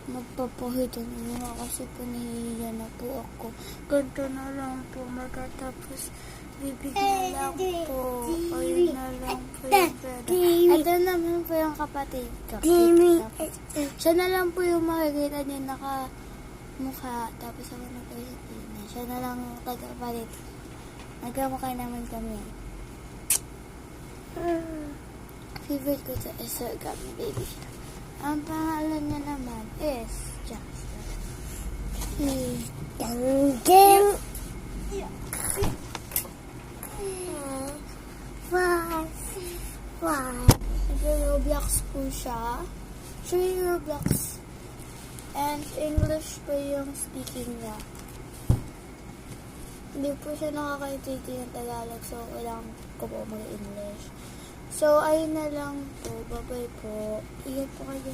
magpapahito na nga kasi po nahihiya na po ako. Ganito na lang po matatapos. Bibigyan lang po. Ayun na lang po yung pera. Ito naman po yung kapatid ko. Siya na lang po yung makikita niya nakamukha. Tapos ako na po yung tina. Siya na lang yung tagapalit. Nagkamukha naman kami. Favorite ko sa Origami Baby siya. Ang pangalan niya naman is Jackson. Nag-Roblox po siya. Siya yung Roblox. And English po yung speaking niya. Hindi po siya nakakaintindi ng Tagalog. So, kailangan ko po mag-English. So, ayun na lang po. Bye-bye po. Ingat po kayo.